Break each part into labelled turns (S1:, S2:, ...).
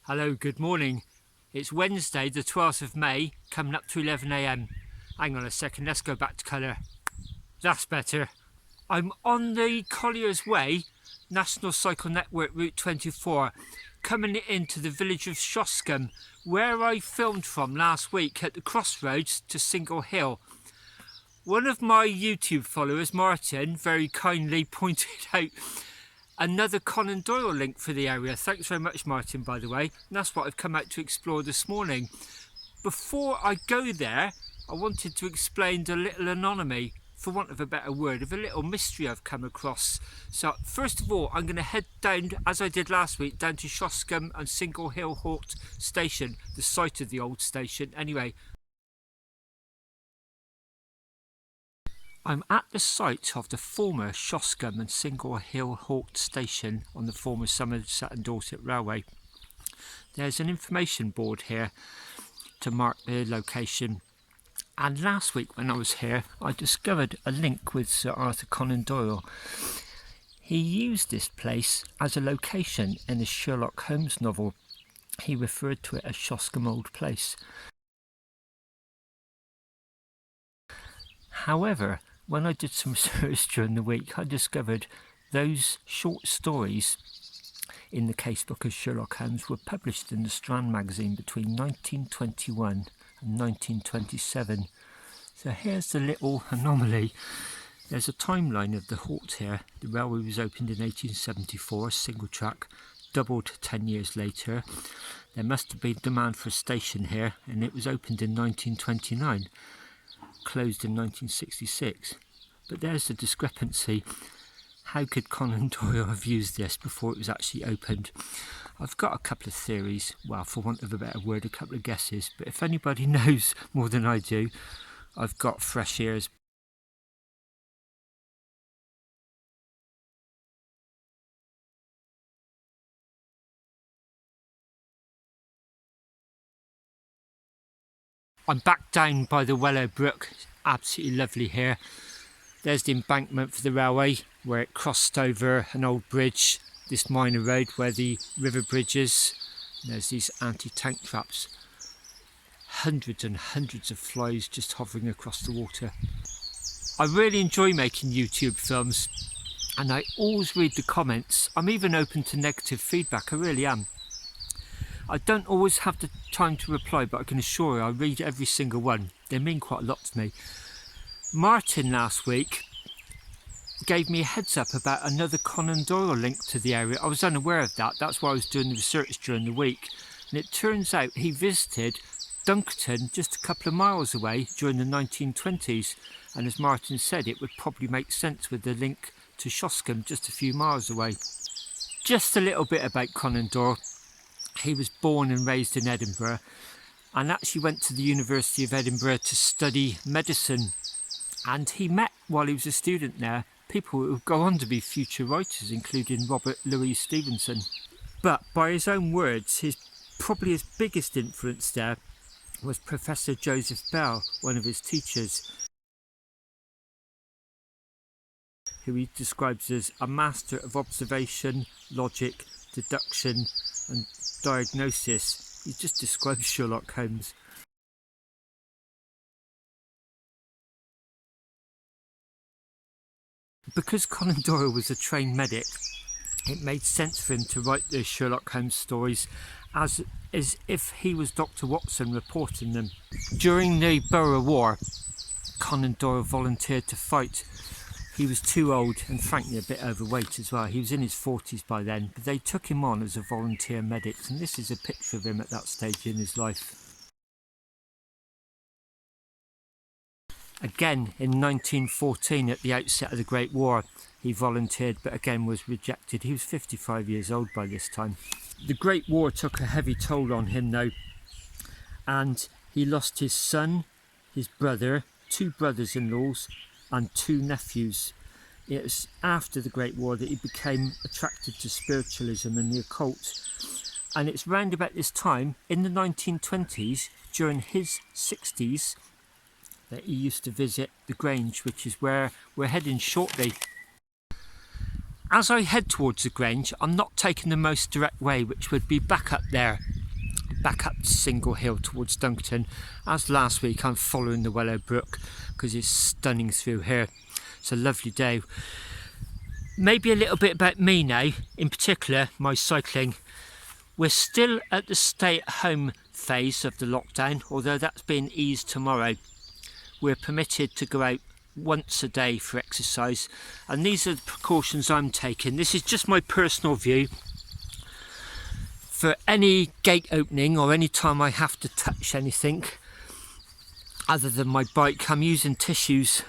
S1: Hello, good morning. It's Wednesday the 12th of May, coming up to 11 AM. Hang on a second, let's go back to colour. That's better. I'm on the Collier's Way, National Cycle Network Route 24, coming into the village of Shoscombe, where I filmed from last week at the crossroads to Single Hill. One of my YouTube followers, Martin, very kindly pointed out another Conan Doyle link for the area. Thanks very much, Martin, by the way. And that's what I've come out to explore this morning. Before I go there, I wanted to explain the little anonymity, for want of a better word, of a little mystery I've come across. So first of all, I'm going to head down, as I did last week, down to Shoscombe and Single Hill Halt Station, the site of the old station. Anyway, I'm at the site of the former Shoscombe and Single Hill Halt Station on the former Somerset and Dorset Railway. There's an information board here to mark the location. And last week when I was here, I discovered a link with Sir Arthur Conan Doyle. He used this place as a location in the Sherlock Holmes novel. He referred to it as Shoscombe Old Place. However, when I did some research during the week, I discovered those short stories in the casebook of Sherlock Holmes were published in the Strand magazine between 1921 and 1927. So here's the little anomaly. There's a timeline of the halt here. The railway was opened in 1874, single track, doubled 10 years later. There must have been demand for a station here, and it was opened in 1929. Closed in 1966. But there's the discrepancy. How could Conan Doyle have used this before it was actually opened? I've got a couple of theories, well, for want of a better word, a couple of guesses, but if anybody knows more than I do, I've got fresh ears. I'm back down by the Wellow Brook. Absolutely lovely here. There's the embankment for the railway where it crossed over an old bridge, this minor road where the river bridge is. There's these anti-tank traps. Hundreds and hundreds of flies just hovering across the water. I really enjoy making YouTube films and I always read the comments. I'm even open to negative feedback, I really am. I don't always have the time to reply, but I can assure you I read every single one. They mean quite a lot to me. Martin last week gave me a heads up about another Conan Doyle link to the area. I was unaware of that. That's why I was doing the research during the week. And it turns out he visited Dunkerton just a couple of miles away during the 1920s. And as Martin said, it would probably make sense with the link to Shoscombe just a few miles away. Just a little bit about Conan Doyle. He was born and raised in Edinburgh and actually went to the University of Edinburgh to study medicine. And he met, while he was a student there, people who would go on to be future writers, including Robert Louis Stevenson. But by his own words, probably his biggest influence there was Professor Joseph Bell, one of his teachers, who he describes as a master of observation, logic, deduction and diagnosis. He just describes Sherlock Holmes. Because Conan Doyle was a trained medic, it made sense for him to write the Sherlock Holmes stories as if he was Dr. Watson reporting them. During the Boer War, Conan Doyle volunteered to fight. He was too old and frankly a bit overweight as well. He was in his 40s by then, but they took him on as a volunteer medic, and this is a picture of him at that stage in his life. Again, in 1914, at the outset of the Great War, he volunteered, but again was rejected. He was 55 years old by this time. The Great War took a heavy toll on him though, and he lost his son, his brother, 2 brothers-in-laws, and 2 nephews. It was after the Great War that he became attracted to spiritualism and the occult. And it's round about this time, in the 1920s, during his 60s, that he used to visit the Grange, which is where we're heading shortly. As I head towards the Grange, I'm not taking the most direct way, which would be back up there back up Single Hill towards Dunkerton. As last week, I'm following the Wellow Brook because it's stunning through here. It's a lovely day. Maybe a little bit about me now, in particular my cycling. We're still at the stay-at-home phase of the lockdown, although that's being eased tomorrow. We're permitted to go out once a day for exercise, and these are the precautions I'm taking. This is just my personal view. For any gate opening or any time I have to touch anything other than my bike, I'm using tissues.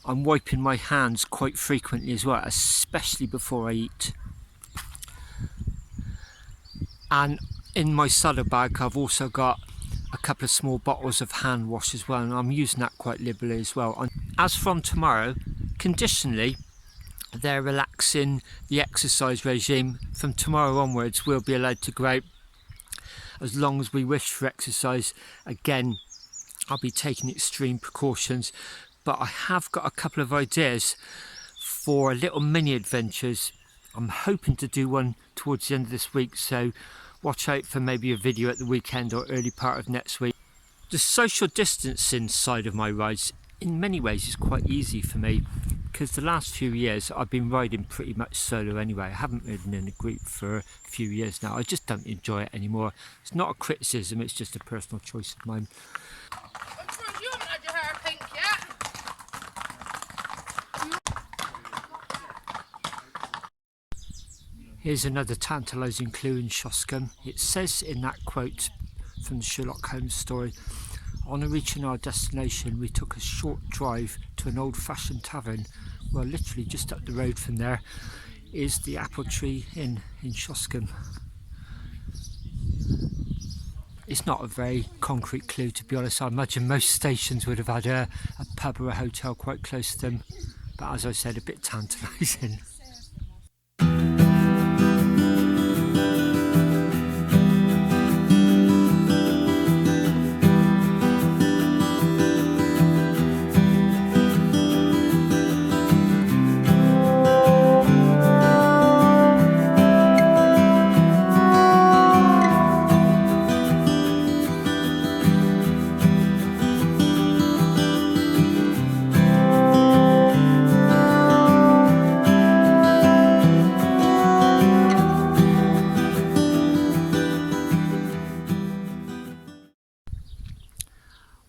S1: I'm wiping my hands quite frequently as well, especially before I eat. And in my saddlebag I've also got a couple of small bottles of hand wash as well, and I'm using that quite liberally as well. And as from tomorrow, conditionally, they're relaxing the exercise regime. From tomorrow onwards, we'll be allowed to go out as long as we wish for exercise. Again, I'll be taking extreme precautions, but I have got a couple of ideas for little mini adventures. I'm hoping to do one towards the end of this week, so watch out for maybe a video at the weekend or early part of next week. The social distancing side of my rides in many ways is quite easy for me, because the last few years I've been riding pretty much solo anyway. I haven't ridden in a group for a few years now. I just don't enjoy it anymore. It's not a criticism, it's just a personal choice of mine.
S2: You haven't had your hair pink yet.
S1: Here's another tantalising clue in Shoscombe. It says in that quote from the Sherlock Holmes story, "On reaching our destination, we took a short drive to an old-fashioned tavern." Well, literally just up the road from there is the Apple Tree Inn in Shoscombe. It's not a very concrete clue, to be honest. I imagine most stations would have had a pub or a hotel quite close to them, but as I said, a bit tantalising.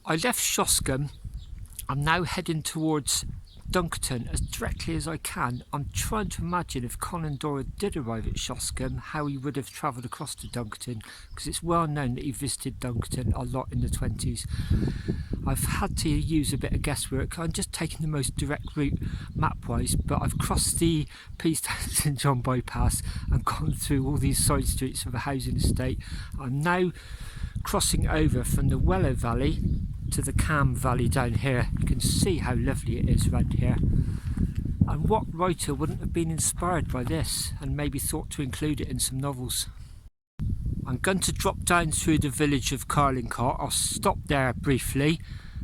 S1: I left Shoscombe. I'm now heading towards Dunkerton as directly as I can. I'm trying to imagine if Conan Doyle did arrive at Shoscombe, how he would have travelled across to Dunkerton, because it's well known that he visited Dunkerton a lot in the 20s. I've had to use a bit of guesswork. I'm just taking the most direct route map-wise, but I've crossed the Peastown St John bypass and gone through all these side streets of a housing estate. I'm now crossing over from the Wellow Valley to the Cam Valley down here. You can see how lovely it is around here. And what writer wouldn't have been inspired by this and maybe thought to include it in some novels? I'm going to drop down through the village of Carlingcott. I'll stop there briefly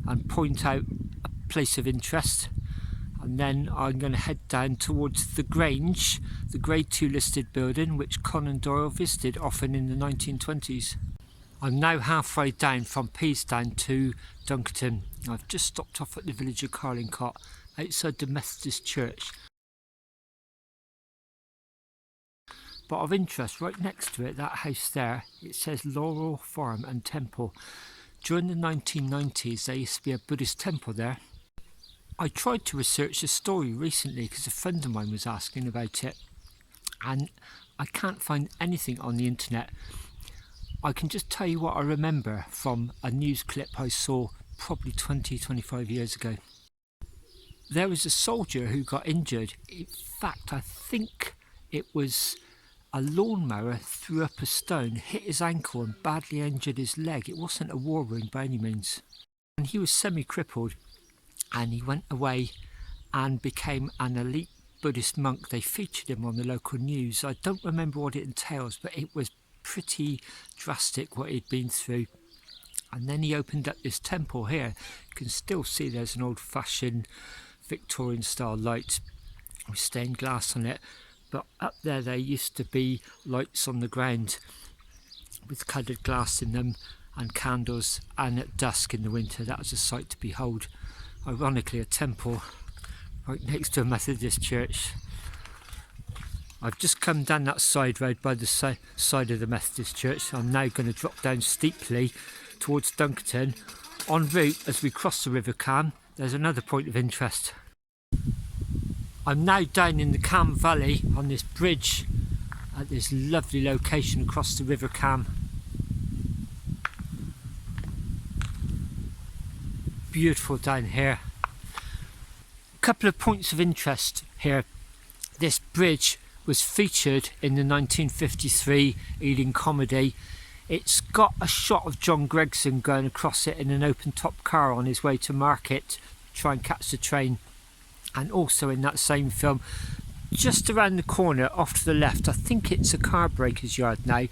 S1: and point out a place of interest, and then I'm going to head down towards the Grange, the Grade 2 listed building which Conan Doyle visited often in the 1920s. I'm now halfway down from Peastown to Dunkerton. I've just stopped off at the village of Carlingcott outside the Methodist Church. But of interest, right next to it, that house there, it says Laurel Farm and Temple. During the 1990s there used to be a Buddhist temple there. I tried to research the story recently because a friend of mine was asking about it, and I can't find anything on the internet. I can just tell you what I remember from a news clip I saw probably 20-25 years ago. There was a soldier who got injured. In fact, I think it was a lawnmower threw up a stone, hit his ankle and badly injured his leg. It wasn't a war wound by any means. And he was semi-crippled, and he went away and became an elite Buddhist monk. They featured him on the local news. I don't remember what it entails, but it was pretty drastic what he'd been through. And then he opened up this temple here. You can still see there's an old-fashioned Victorian style light with stained glass on it, but up there used to be lights on the ground, with coloured glass in them and candles, and at dusk in the winter that was a sight to behold. Ironically, a temple right next to a Methodist church. I've just come down that side road by the side of the Methodist church. I'm now going to drop down steeply towards Dunkerton. En route, as we cross the River Cam, there's another point of interest. I'm now down in the Cam Valley on this bridge at this lovely location across the River Cam. Beautiful down here. A couple of points of interest here. This bridge was featured in the 1953 Ealing comedy. It's got a shot of John Gregson going across it in an open top car on his way to market to try and catch the train. And also in that same film, just around the corner off to the left, I think it's a car breaker's yard now,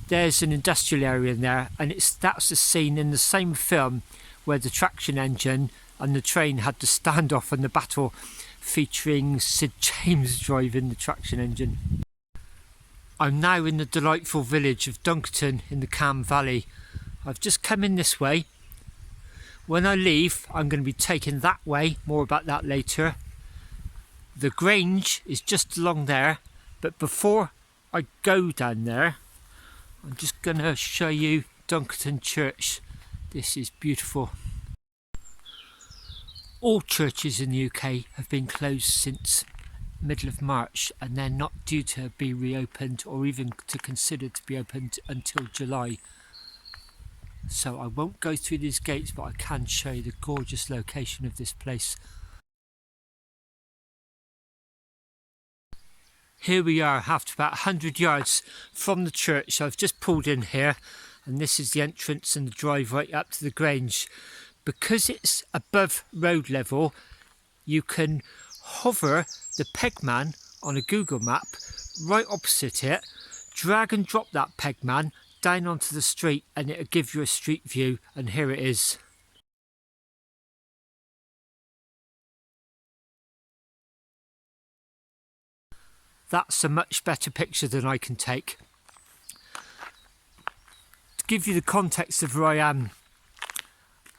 S1: there's an industrial area in there, and that's the scene in the same film where the traction engine and the train had the standoff and the battle, featuring Sid James driving the traction engine. I'm now in the delightful village of Dunkerton in the Cam Valley. I've just come in this way. When I leave, I'm going to be taken that way, more about that later. The Grange is just along there, but before I go down there, I'm just going to show you Dunkerton Church. This is beautiful. All churches in the UK have been closed since middle of March, and they're not due to be reopened or even to consider to be opened until July. So I won't go through these gates, but I can show you the gorgeous location of this place. Here we are, after about 100 yards from the church. I've just pulled in here, and this is the entrance and the drive right up to the Grange. Because it's above road level, you can hover the pegman on a Google map right opposite it, drag and drop that pegman down onto the street, and it'll give you a street view, and here it is. That's a much better picture than I can take. To give you the context of where I am,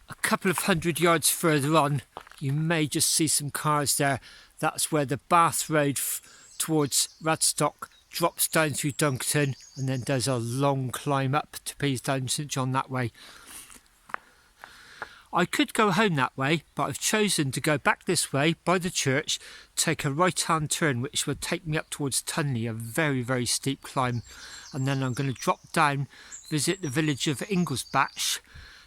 S1: a couple of 100 yards further on, you may just see some cars there. That's where the Bath Road towards Radstock drops down through Dunkerton, and then does a long climb up to Peasdown St John that way. I could go home that way, but I've chosen to go back this way by the church, take a right hand turn which would take me up towards Tunley, a very, very steep climb, and then I'm going to drop down, visit the village of Inglesbatch,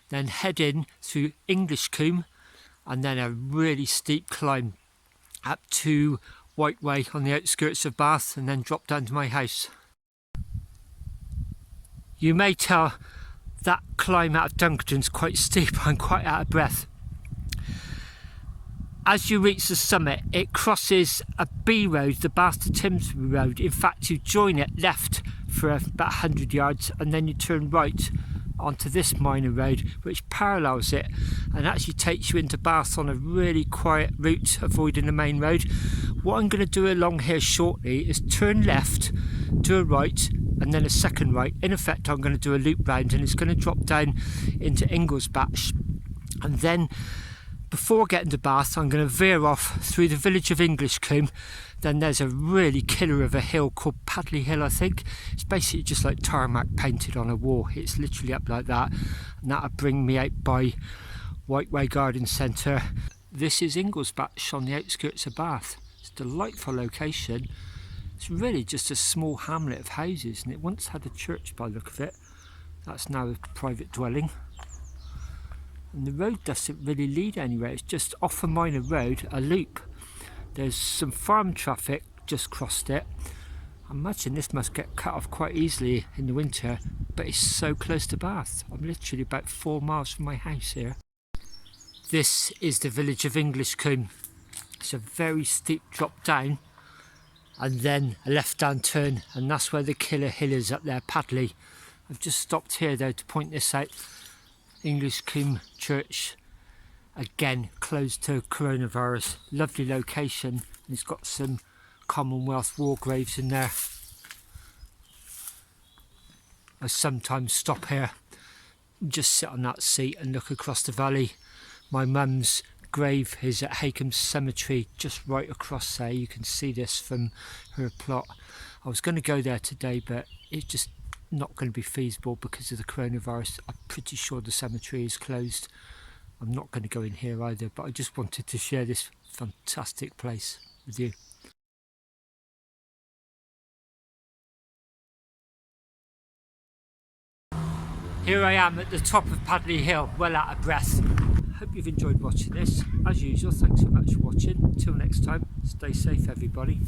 S1: then head in through Englishcombe, and then a really steep climb up to Whiteway on the outskirts of Bath, and then drop down to my house. You may tell that climb out of Dunkerton's quite steep. I'm quite out of breath. As you reach the summit, it crosses a B road, the Bath to Timsbury road. In fact, you join it left for about 100 yards, and then you turn right onto this minor road which parallels it and actually takes you into Bath on a really quiet route, avoiding the main road. What I'm going to do along here shortly is turn left, do a right, and then a second right. In effect, I'm going to do a loop round, and it's going to drop down into Inglesbatch, and then before getting to Bath, I'm going to veer off through the village of Englishcombe. Then there's a really killer of a hill called Padley Hill, I think. It's basically just like tarmac painted on a wall. It's literally up like that, and that'll bring me out by Whiteway Garden Centre. This is Inglesbatch on the outskirts of Bath. It's a delightful location. It's really just a small hamlet of houses, and it once had a church by the look of it. That's now a private dwelling. And the road doesn't really lead anywhere. It's just off a minor road, a loop. There's some farm traffic just crossed it. I imagine this must get cut off quite easily in the winter, but it's so close to Bath. I'm literally about 4 miles from my house here. This is the village of Englishcombe. It's a very steep drop down, and then a left-hand turn, and that's where the killer hill is up there, Padley. I've just stopped here though to point this out. Englishcombe Church, again closed to coronavirus. Lovely location, and it's got some Commonwealth war graves in there. I sometimes stop here, just sit on that seat and look across the valley. My mum's grave is at Hakam Cemetery, just right across there. You can see this from her plot. I was going to go there today, but it's just not going to be feasible because of the coronavirus. I'm pretty sure the cemetery is closed. I'm not going to go in here either, but I just wanted to share this fantastic place with you. Here I am at the top of Padley Hill, well out of breath. Hope you've enjoyed watching this. As usual, thanks so much for watching. Until next time, stay safe everybody.